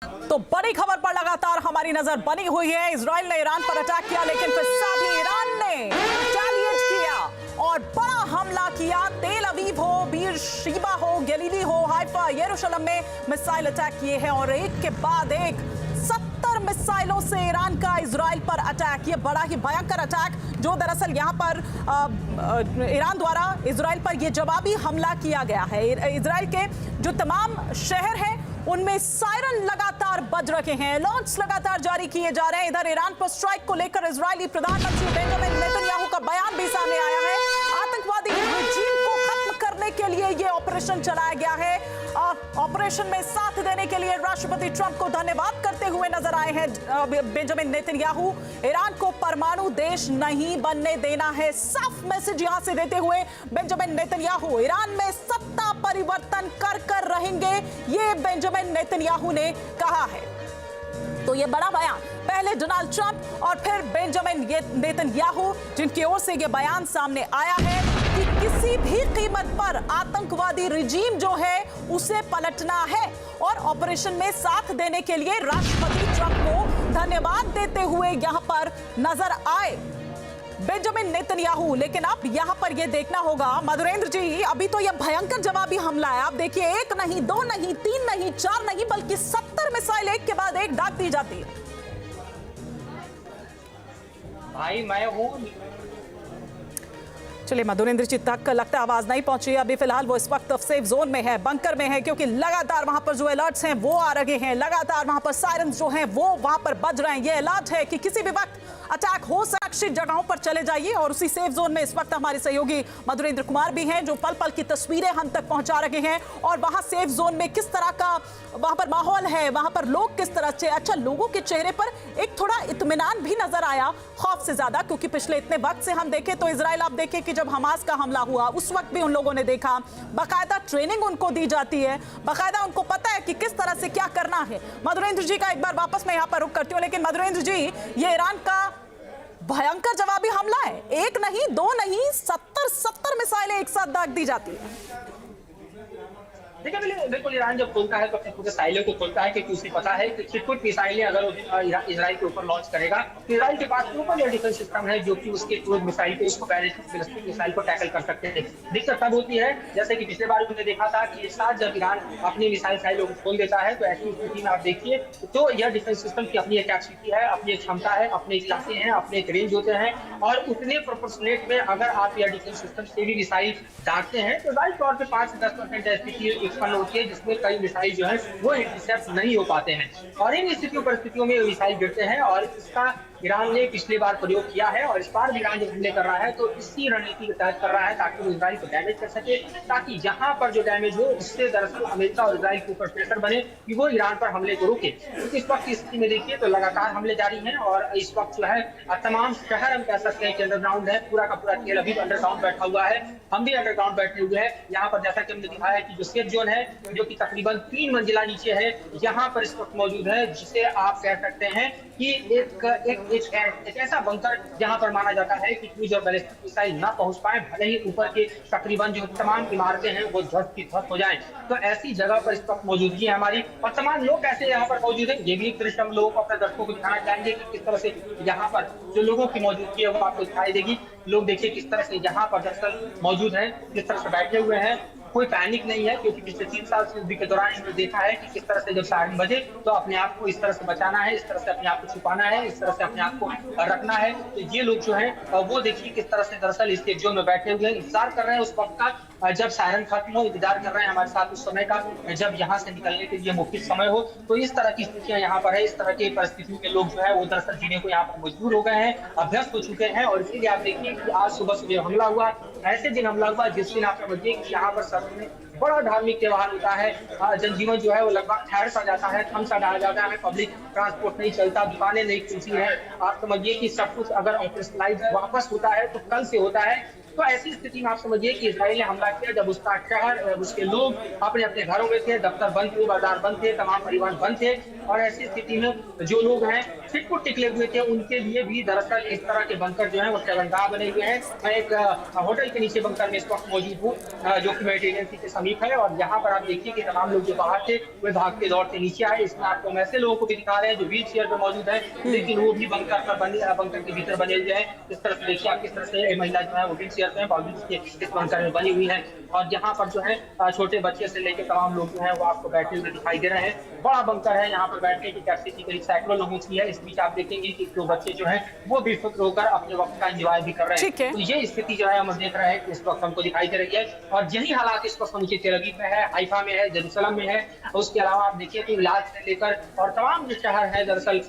तो बड़ी खबर पर लगातार हमारी नजर बनी हुई है। इजराइल ने ईरान पर अटैक किया, लेकिन फिर साथ ही ईरान ने रिटेलिएट किया और बड़ा हमला किया। तेल अवीव हो, बीर शीबा हो, गलीली हो, हाइफा, यरूशलेम में मिसाइल अटैक किए हैं और एक के बाद एक 70 मिसाइलों से ईरान का इजराइल पर अटैक। ये बड़ा ही भयंकर अटैक जो दरअसल यहाँ पर ईरान द्वारा इजराइल पर यह जवाबी हमला किया गया है। इजराइल के जो तमाम शहर हैं उनमें सायरन लगातार बज रहे हैं, अलर्ट्स लगातार जारी किए जा रहे हैं। इधर ईरान पर स्ट्राइक को लेकर इजरायली प्रधानमंत्री बेंजामिन नेतन्याहू का बयान भी सामने आया है। आतंकवादी रिजीम को खत्म करने के लिए यह ऑपरेशन चलाया गया है। ऑपरेशन में साथ देने के लिए राष्ट्रपति ट्रंप को धन्यवाद करते हुए नजर आए हैं बेंजामिन नेतन्याहू। ईरान को परमाणु देश नहीं बनने देना है, साफ मैसेज यहां से देते हुए बेंजामिन नेतन्याहू ईरान में सत्ता परिवर्तन कर रहेंगे, ये बेंजामिन नेतन्याहू ने कहा है। तो ये बड़ा बयान, पहले डोनाल्ड ट्रंप और फिर बेंजामिन नेतन्याहू, जिनकी ओर से ये बयान सामने आया है कि किसी भी कीमत पर आतंकवादी रिजीम जो है उसे पलटना है और ऑपरेशन में साथ देने के लिए राष्ट्रपति ट्रंप को धन्यवाद देते हुए यहां पर नजर आए बेंजामिन नेतन्याहू। लेकिन अब यहां पर यह देखना होगा मधुरेंद्र जी, अभी तो यह भयंकर जवाबी हमला है। आप देखिए, एक नहीं, दो नहीं, तीन नहीं, चार नहीं, बल्कि 70 मिसाइल एक के बाद एक दाग दी जाती है। भाई मैं हूं। चलिए, मधुरेंद्र जी तक लगता है आवाज नहीं पहुंची। अभी फिलहाल वो इस वक्त सेफ जोन में है, बंकर में है, क्योंकि लगातार वहां पर जो अलर्ट्स हैं वो आ रहे हैं, लगातार वहां पर सायरन्स जो हैं वो वहां पर बज रहे हैं। ये अलर्ट है कि किसी भी वक्त अटैक हो, सुरक्षित जगहों पर चले जाइए। और उसी सेफ जोन में इस वक्त हमारे सहयोगी मधुरेंद्र कुमार भी हैं, जो पल पल की तस्वीरें हम तक पहुंचा रहे हैं। और वहां सेफ जोन में किस तरह का वहां पर माहौल है, वहां पर लोग किस तरह से, अच्छा, लोगों के चेहरे पर एक थोड़ा इत्मीनान भी नजर आया, खौफ से ज्यादा, क्योंकि पिछले इतने वक्त से हम देखें तो इजराइल, आप देखें कि जब हमास का हमला हुआ उस वक्त भी उन लोगों ने देखा, बाकायदा ट्रेनिंग उनको दी जाती है, बाकायदा उनको पता है कि किस तरह से क्या करना है। मधुरेंद्र जी का एक बार वापस मैं यहाँ पर रुक करती हूँ, लेकिन मधुरेंद्र जी, ये ईरान का भयंकर जवाबी हमला है, एक नहीं, दो नहीं, 70 मिसाइलें एक साथ दाग दी जाती है। देखिए, बिल्कुल ईरान जब खोलता है तो अपने पूरे साइलों को खोलता है, क्योंकि उसे पता है कि छिटपुट मिसाइलें अगर इजराइल के ऊपर लॉन्च करेगा तो इजराइल के पास ऊपर डिफेंस सिस्टम है जो कि उसके क्रूज मिसाइल को, उसको बैलिस्टिक मिसाइल को टैकल कर सकते हैं। दिक्कत तब होती है, जैसे कि पिछले बार हमने देखा था कि एक साथ जब ईरान अपनी मिसाइल साइलों को खोल देता है, तो ऐसी स्थिति में आप देखिए तो यह डिफेंस सिस्टम की अपनी एक कैपेसिटी है, अपनी एक क्षमता है, अपने इलाके हैं, अपने एक रेंज होते हैं, और उतने प्रोपोर्शनेट में अगर आप यह डिफेंस सिस्टम से भी मिसाइल दागते हैं तो जाहिर तौर पर 5 से 10% स्थिति उत्पन्न होती है जिसमें कई मिसाइल जो है वो इंटरसेप्ट नहीं हो पाते हैं। और इन परिस्थितियों में मिसाइल गिरते हैं, और इसका ईरान ने पिछली बार प्रयोग किया है और इस बार भी ईरान जब हमले कर रहा है तो इसी रणनीति के तहत कर रहा है ताकि वो इजराइल को डैमेज कर सके, ताकि यहाँ पर जो डैमेज हो उससे दरअसल अमेरिका और इजराइल के ऊपर प्रेशर बने कि वो ईरान पर हमले को रोके। तो इस वक्त की स्थिति में देखिए तो लगातार हमले जारी हैं और इस वक्त जो है तमाम शहर हम कह सकते हैं कि अंडरग्राउंड है, पूरा का पूरा तेल अवीव अंडरग्राउंड बैठा हुआ है, हम भी अंडरग्राउंड बैठे हुए हैं। यहाँ पर जैसा कि हमने दिखाया है कि जो सेफ जोन है जो कि तकरीबन 3 मंजिला नीचे है, यहाँ पर इस वक्त मौजूद है, जिसे आप कह सकते हैं कि एक ऐसा बंकर जहां पर माना जाता है कि क्रूज और बैलिस्टिक मिसाइल ना पहुंच पाए, भले ही ऊपर के तकरीबन जो तमाम इमारतें हैं वो ध्वस्त की ध्वस्त हो जाएं। तो ऐसी जगह पर इस वक्त मौजूदगी है हमारी, और तमाम लोग कैसे यहाँ पर मौजूद है, ये भी एक दृश्य हम लोगों को, अपने दर्शकों को दिखाना चाहेंगे कि किस तरह से यहाँ पर जो लोगों की मौजूदगी है वो आपको दिखाई देगी। लोग देखिए किस तरह से यहाँ पर दरअसल मौजूद है, किस तरह से बैठे हुए हैं, कोई पैनिक नहीं है, क्योंकि पिछले 3 साल से के दौरान हमने देखा है कि किस तरह से जब सायरन बजे तो अपने आप को इस तरह से बचाना है, इस तरह से अपने आप को छुपाना है, इस तरह से अपने आप को रखना है। तो ये लोग जो हैं वो देखिए किस तरह से दरअसल इस सेफ जोन में बैठे हुए हैं, इंतजार कर रहे हैं उस वक्त का जब सायरन खत्म हो, इंतजार कर रहे हैं हमारे साथ उस समय का जब यहाँ से निकलने के लिए मुफ्त समय हो। तो इस तरह की स्थितियां यहाँ पर है, इस तरह की परिस्थितियों के लोग जो है वो दरअसल जीने को यहाँ पर मजबूर हो गए हैं, अभ्यस्त हो चुके हैं। और इसीलिए आप देखिए कि आज सुबह हमला हुआ, ऐसे दिन हमला हुआ जिस दिन आप समझिए कि यहाँ पर सर में बड़ा धार्मिक त्योहार होता है, जनजीवन जो है वो लगभग ठहर सा जाता है, थम सा डाला जाता है, पब्लिक ट्रांसपोर्ट नहीं चलता, दुकानें नहीं खुलती हैं। आप समझिए कि सब कुछ अगर ऑपरेशनलाइज वापस होता है तो कल से होता है। तो ऐसी स्थिति में आप समझिए कि इजराइल ने हमला किया जब उसका शहर, उसके लोग अपने अपने घरों में थे, दफ्तर बंद थे, बाजार बंद थे, तमाम परिवहन बंद थे। और ऐसी स्थिति में जो लोग हैं छिटपुट निकले हुए थे उनके लिए भी दरअसल इस तरह के बंकर जो है वो शरणगाह बने हुए हैं। मैं एक होटल के नीचे बंकर में इस वक्त मौजूद हूँ जो कि मेडिटेरियन सी के समीप है, और यहाँ पर आप देखिए कि तमाम लोग जो बाहर थे वे भागते दौड़ते नीचे आए। इसमें आपको हम ऐसे लोगों को भी दिखा रहे हैं जो व्हील चेयर पर मौजूद है, लेकिन वो भी बंकर के भीतर बने हुए हैं। इस तरह से देखिए आप किस तरह से महिला जो है वो व्हील चेयर पे बावजूद इस बंकर में बनी हुई है, और यहाँ पर जो है छोटे बच्चे से लेकर तमाम लोग जो है वो आपको बैठे हुए दिखाई दे रहे हैं। बड़ा बंकर है, यहाँ पर बैठने की कैपेसिटी करीब सैकड़ों लोगों की है। इस बीच आप देखेंगे कि जो बच्चे जो है वो बेफिक्र होकर अपने वक्त का एंजॉय भी कर रहे हैं। तो ये स्थिति जो है हम देख रहे हैं कि इस वक्त हमको दिखाई दे रही है, और यही हालात इस वक्त नीचे तेल अवीव में है, हाइफा में है, जेरूसलम में है। उसके अलावा आप देखिए कि इलाज से लेकर और तमाम जो शहर है दरअसल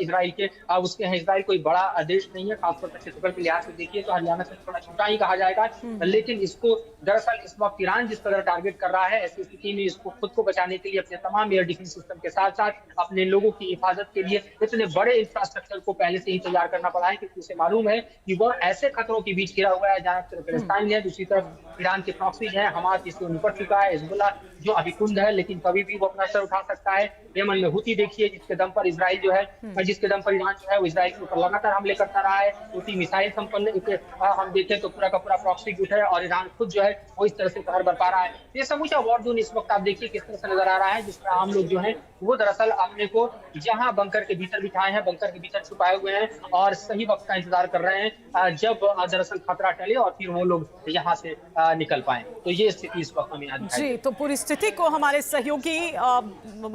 इजराइल के उसके हैं। इजराइल कोई बड़ा देश नहीं है, खासतौर पर क्षेत्रफल के लिहाज से देखिए तो हरियाणा से थोड़ा छोटा ही कहा जाएगा, लेकिन इसको दरअसल इस वक्त ईरान जिस कदर टारगेट कर रहा है, ऐसी स्थिति में इसको खुद को बचाने के लिए अपने तमाम एयर डिफेंस सिस्टम के साथ साथ अपने लोगों की हिफाजत के लिए इतने बड़े इंफ्रास्ट्रक्चर को पहले से ही तैयार करना पड़ा है, क्योंकि उसे मालूम है कि वह ऐसे खतरों के बीच घिरा हुआ है जहाँ फिलिस्तीन है, दूसरी तरफ ईरान के प्रॉक्सीज है, हमास जिससे निपट चुका है, हिजबुल्लाह जो अभी कुंद है लेकिन कभी भी वो अपना सर उठा सकता है, यमन में हुती देखिए जिसके दम पर इजराइल जो है जिसके दम पर ईरान जो है वो इजराइल के ऊपर लगातार हमले करता रहा है। हुती मिसाइल संपन्न हम देखें तो पूरा का पूरा प्रॉक्सी गुट है, और ईरान खुद जो है वो इस तरह से कहर बरपा रहा है। ये समूचा वॉर जोन इस वक्त आप देखिए किस तरह से नजर आ रहा है, जिसमें आम लोग जो है वो दरअसल अपने को जहां बंकर के भीतर बिठाए हैं, बंकर के भीतर छुपाए हुए हैं और सही वक्त का इंतजार कर रहे हैं जब दरअसल खतरा टले और फिर वो लोग यहाँ से निकल पाए। तो ये स्थिति इस वक्त हमें यहाँ जी, तो पूरी स्थिति को हमारे सहयोगी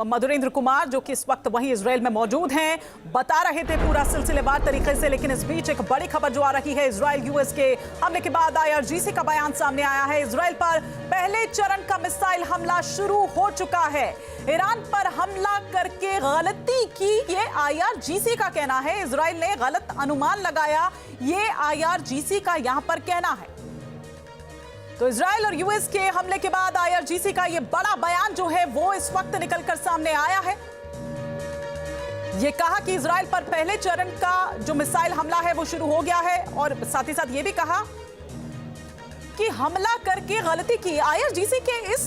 मधुरेंद्र कुमार जो कि इस वक्त वहीं इजराइल में मौजूद हैं बता रहे थे पूरा सिलसिलेवार तरीके से। लेकिन इस बीच एक बड़ी खबर जो आ रही है, इजराइल यूएस के हमले के बाद IRGC का बयान सामने आया है। इजराइल पर पहले चरण का मिसाइल हमला शुरू हो चुका है। ईरान पर हमला करके गलती की, ये IRGC का कहना है। इजराइल ने गलत अनुमान लगाया, ये IRGC का यहां पर कहना है। तो इजराइल और यूएस के हमले के बाद IRGC का ये बड़ा बयान जो है वो इस वक्त निकलकर सामने आया है। ये कहा कि इजराइल पर पहले चरण का जो मिसाइल हमला है वो शुरू हो गया है, और साथ ही साथ ये भी कहा कि हमला करके गलती की। IRGC के इस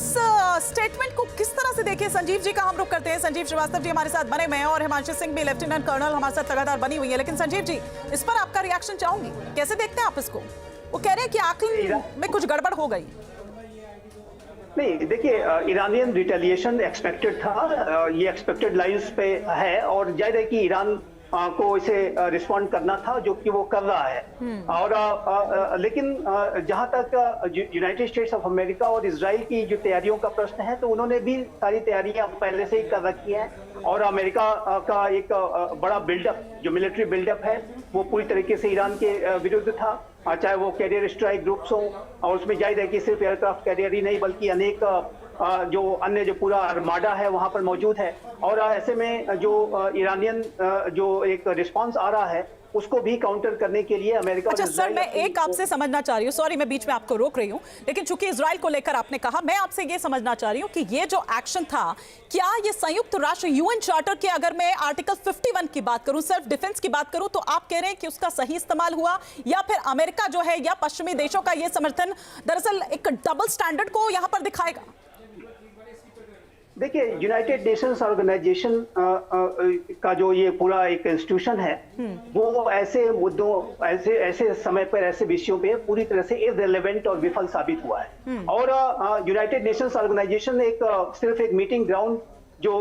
स्टेटमेंट को किस तरह से देखें, संजीव जी का हम रुख करते हैं। संजीव श्रीवास्तव जी हमारे साथ बने हुए हैं और हिमांशु सिंह भी लेफ्टिनेंट कर्नल हमारे साथ लगातार बनी हुई है। लेकिन संजीव जी, इस पर आपका रिएक्शन चाहूंगी, कैसे देखते हैं आप इसको? वो कह रहे हैं कि आकलन में कुछ गड़बड़ हो गई। नहीं, देखिए ईरानियन रिटेलिएशन एक्सपेक्टेड था, ये एक्सपेक्टेड लाइंस पे है, और जाहिर है कि ईरान को इसे रिस्पॉन्ड करना था, जो कि वो कर रहा है। और लेकिन जहां तक यूनाइटेड स्टेट्स ऑफ अमेरिका और इजराइल की जो तैयारियों का प्रश्न है, तो उन्होंने भी सारी तैयारियां पहले से ही कर रखी हैं, और अमेरिका का एक बड़ा बिल्डअप, जो मिलिट्री बिल्डअप है, वो पूरी तरीके से ईरान के विरुद्ध था, चाहे वो कैरियर स्ट्राइक ग्रुप्स हो, और उसमें जाहिर है कि सिर्फ एयरक्राफ्ट कैरियर ही नहीं बल्कि अनेक जो अन्य जो पूरा आर्माडा है वहां पर मौजूद है। और ऐसे में जो ईरानियन जो एक रिस्पांस आ रहा है उसको भी काउंटर करने के लिए अमेरिका। अच्छा सर, मैं एक आपसे समझना चाह रही हूँ, सॉरी मैं बीच में आपको रोक रही हूँ, लेकिन चूंकि इजराइल को लेकर आपने कहा, मैं आपसे ये समझना चाह रही हूँ कि ये जो एक्शन था, क्या ये संयुक्त राष्ट्र UN चार्टर के, अगर मैं आर्टिकल 51 की बात करूं, सेल्फ डिफेंस की बात करूं, तो आप कह रहे हैं कि उसका सही इस्तेमाल हुआ, या फिर अमेरिका जो है या पश्चिमी देशों का ये समर्थन दरअसल एक डबल स्टैंडर्ड को यहां पर दिखाएगा? देखिए, यूनाइटेड नेशंस ऑर्गेनाइजेशन का जो ये पूरा एक इंस्टीट्यूशन है, वो ऐसे मुद्दों, ऐसे समय पर, ऐसे विषयों पे पूरी तरह से इररिलेवेंट और विफल साबित हुआ है। और यूनाइटेड नेशंस ऑर्गेनाइजेशन सिर्फ एक मीटिंग ग्राउंड, जो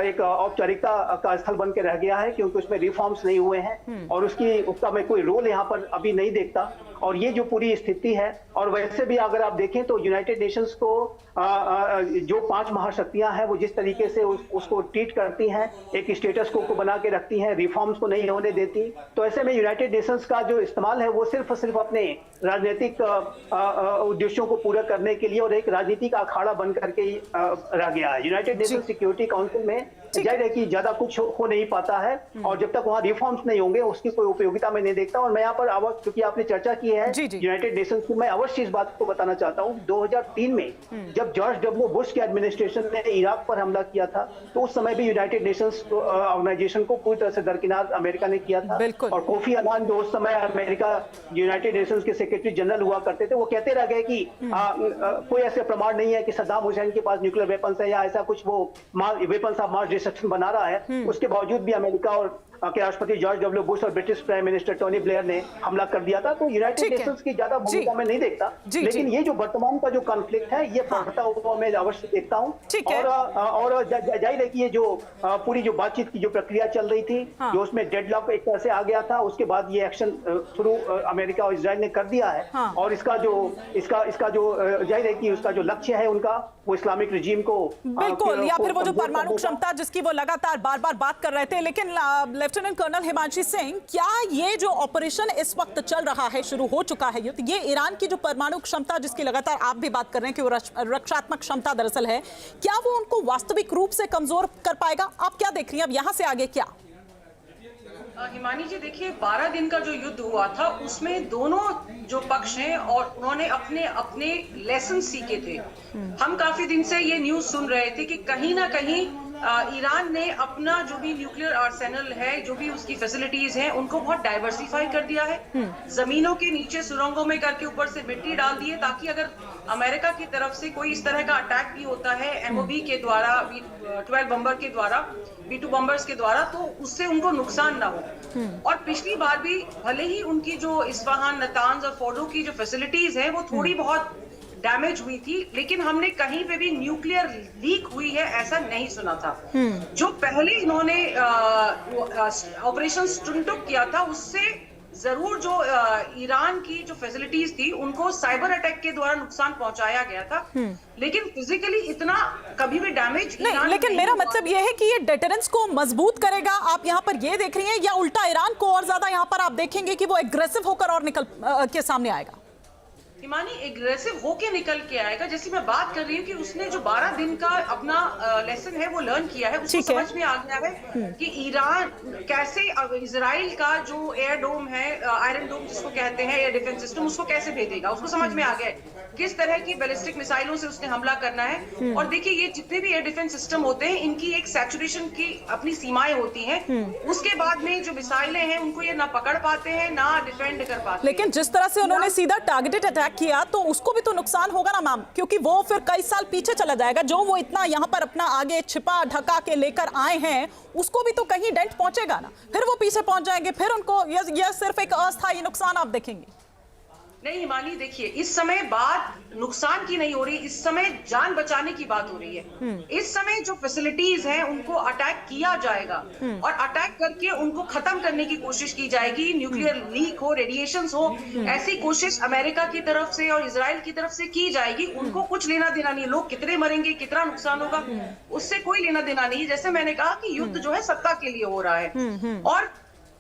एक औपचारिकता का स्थल बन के रह गया है, क्योंकि उसमें रिफॉर्म्स नहीं हुए हैं, और उसका मैं कोई रोल यहाँ पर अभी नहीं देखता। और ये जो पूरी स्थिति है, और वैसे भी अगर आप देखें तो यूनाइटेड नेशंस को जो 5 महाशक्तियां हैं वो जिस तरीके से उसको ट्रीट करती हैं, एक स्टेटस को बना के रखती हैं, रिफॉर्म्स को नहीं होने देती, तो ऐसे में यूनाइटेड नेशंस का जो इस्तेमाल है वो सिर्फ अपने राजनीतिक उद्देश्यों को पूरा करने के लिए और एक राजनीतिक अखाड़ा बन करके रह गया है। यूनाइटेड नेशंस सिक्योरिटी काउंसिल में जाहिर है कि ज्यादा कुछ हो नहीं पाता है, और जब तक वहाँ रिफॉर्म्स नहीं होंगे उसकी कोई उपयोगिता मैं नहीं देखता। और मैं यहाँ पर क्योंकि आपने चर्चा की है यूनाइटेड नेशंस की, मैं अवश्य इस बात को बताना चाहता हूँ। 2003 में जब जॉर्ज डब्ल्यू बुश के एडमिनिस्ट्रेशन ने इराक पर हमला किया था, तो उस समय भी यूनाइटेड नेशंस ऑर्गेनाइजेशन को पूरी तरह से दरकिनार अमेरिका ने किया था। और कोफी अन्नान जो उस समय अमेरिका यूनाइटेड नेशंस के सेक्रेटरी जनरल हुआ करते थे, वो कहते रह गए कि कोई ऐसे प्रमाण नहीं है कि सद्दाम हुसैन के पास न्यूक्लियर वेपन्स है या ऐसा कुछ, वो वेपन्स ऑफ मास एडमिनिस्ट्रेशन बना रहा है, उसके बावजूद भी अमेरिका और के राष्ट्रपति जॉर्ज डब्ल्यू बुश और British prime minister Tony Blair ने हमला कर दिया था। तो यूनाइटेड नेशंस की ज्यादा भूमिका मैं नहीं देखता, लेकिन ये जो वर्तमान का जो कॉन्फ्लिक्ट है ये बढ़ता हुआ मैं अवश्य देखता हूँ। और जाहिर है कि ये जो पूरी जो बातचीत की जो प्रक्रिया चल रही थी, जो उसमें डेडलॉक एक तरह से आ गया था, उसके बाद ये एक्शन शुरू अमेरिका और इजराइल ने कर दिया है। और इसका जो जाहिर है कि उसका जो लक्ष्य है उनका, वो इस्लामिक रिजीम को बिल्कुल, या फिर वो जो परमाणु क्षमता जिसकी वो लगातार बार-बार बात कर रहे थे। लेकिन लेफ्टिनेंट कर्नल हिमांशी सिंह, क्या ये जो ऑपरेशन इस वक्त चल रहा है, शुरू हो चुका है युद्ध, ये ईरान की जो परमाणु क्षमता जिसकी लगातार आप भी बात कर रहे हैं कि वो रक्षात्मक क्षमता दरअसल है, क्या वो उनको वास्तविक रूप से कमजोर कर पाएगा? आप क्या देख रही हैं अब यहां से आगे क्या? हिमानी जी देखिए, 12 दिन का जो युद्ध हुआ था उसमें दोनों जो पक्ष हैं और उन्होंने अपने अपने लेसन सीखे थे। हम काफी दिन से ये न्यूज सुन रहे थे कि कहीं ना कहीं ईरान ने अपना जो भी न्यूक्लियर आर्सेनल है, जो भी उसकी फैसिलिटीज हैं, उनको बहुत डाइवर्सिफाई कर दिया है। जमीनों के नीचे सुरंगों में करके ऊपर से मिट्टी डाल दिए, ताकि अगर अमेरिका की तरफ से कोई इस तरह का अटैक भी होता है MOB के द्वारा, B-12 बम्बर के द्वारा, B-2 बम्बर्स के द्वारा, तो उससे उनको नुकसान ना हो। और पिछली बार भी भले ही उनकी जो इस्फहान, नतांज और फोर्डो की जो फैसिलिटीज है वो थोड़ी बहुत डैमेज हुई थी, लेकिन हमने कहीं पे भी न्यूक्लियर लीक हुई है ऐसा नहीं सुना था। जो पहले इन्होंने ऑपरेशन स्टुनटुक किया था, उससे जरूर जो ईरान की जो फैसिलिटीज थी उनको साइबर अटैक के द्वारा नुकसान पहुंचाया गया था, लेकिन फिजिकली इतना कभी भी डैमेज नहीं। लेकिन मेरा मतलब ये है कि ये डेटरेंस को मजबूत करेगा, आप यहाँ पर ये देख रही हैं, या उल्टा ईरान को और ज्यादा यहाँ पर आप देखेंगे कि वो एग्रेसिव होकर और निकल के सामने आएगा? हिमानी, एग्रेसिव होके निकल के आएगा। जैसे मैं बात कर रही हूँ कि उसने जो 12 दिन का अपना लेसन है वो लर्न किया है, उसको समझ में आ गया है कि ईरान कैसे इजराइल का जो एयर डोम है, आयरन डोम जिसको कहते हैं, एयर डिफेंस सिस्टम, उसको कैसे भेजेगा। उसको समझ में आ गया है किस तरह की बैलिस्टिक मिसाइलों से उसने हमला करना है। और देखिए, ये जितने भी एयर डिफेंस सिस्टम होते हैं, इनकी एक सैचुरेशन की अपनी सीमाएं होती हैं। उसके बाद में जो मिसाइलें हैं उनको ये ना पकड़ पाते हैं ना डिफेंड कर पाते। लेकिन जिस तरह से उन्होंने सीधा टारगेटेड अटैक किया, तो उसको भी तो नुकसान होगा ना मैम, क्योंकि वो फिर कई साल पीछे चला जाएगा। जो वो इतना यहाँ पर अपना आगे छिपा ढका के लेकर आए हैं, उसको भी तो कहीं डेंट पहुंचेगा ना, फिर वो पीछे पहुंच जाएंगे, फिर उनको यह सिर्फ एक अस्थायी नुकसान आप देखेंगे। नहीं हिमानी, देखिए, इस समय बात नुकसान की नहीं हो रही, इस समय जान बचाने की बात हो रही है। इस समय जो फैसिलिटीज हैं उनको अटैक किया जाएगा और अटैक करके उनको खत्म करने की कोशिश की जाएगी। न्यूक्लियर लीक हो, रेडिएशन हो, ऐसी कोशिश अमेरिका की तरफ से और इजराइल की तरफ से की जाएगी। उनको कुछ लेना देना नहीं, लोग कितने मरेंगे, कितना नुकसान होगा, उससे कोई लेना देना नहीं। जैसे मैंने कहा कि युद्ध जो है सत्ता के लिए हो रहा है, और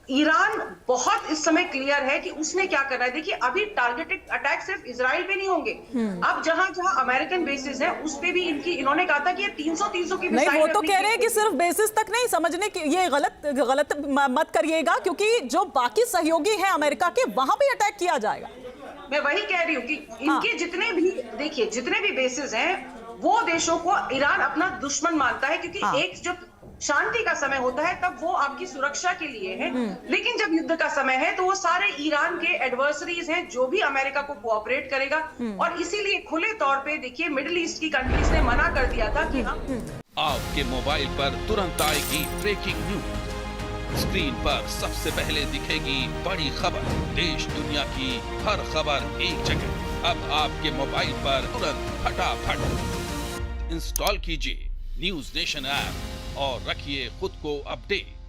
ईरान बहुत इस समय क्लियर है कि उसने क्या करना है। देखिए, अभी टारगेटेड अटैक सिर्फ इजराइल पे नहीं होंगे, अब जहां जहां अमेरिकन बेसिस है उस पे भी इन्होंने कहा था कि ये 300 की नहीं, वो तो कह रहे हैं कि सिर्फ बेसिस तक नहीं, समझने की ये गलत मत करिएगा, क्योंकि जो बाकी सहयोगी हैं अमेरिका के, वहां भी अटैक किया जाएगा। मैं वही कह रही हूँ कि इनके जितने भी, देखिए, जितने भी बेसिस हैं वो देशों को ईरान अपना दुश्मन मानता है, क्योंकि एक जब शांति का समय होता है तब वो आपकी सुरक्षा के लिए है, लेकिन जब युद्ध का समय है तो वो सारे ईरान के एडवर्सरीज हैं, जो भी अमेरिका को कोऑपरेट करेगा। और इसीलिए खुले तौर पे देखिए, मिडिल ईस्ट की कंट्रीज ने मना कर दिया था कि हम आपके मोबाइल पर तुरंत आएगी ब्रेकिंग न्यूज, स्क्रीन पर सबसे पहले दिखेगी बड़ी खबर, देश दुनिया की हर खबर एक जगह। अब आपके मोबाइल पर तुरंत फटाफट इंस्टॉल कीजिए न्यूज नेशन ऐप और रखिए खुद को अपडेट।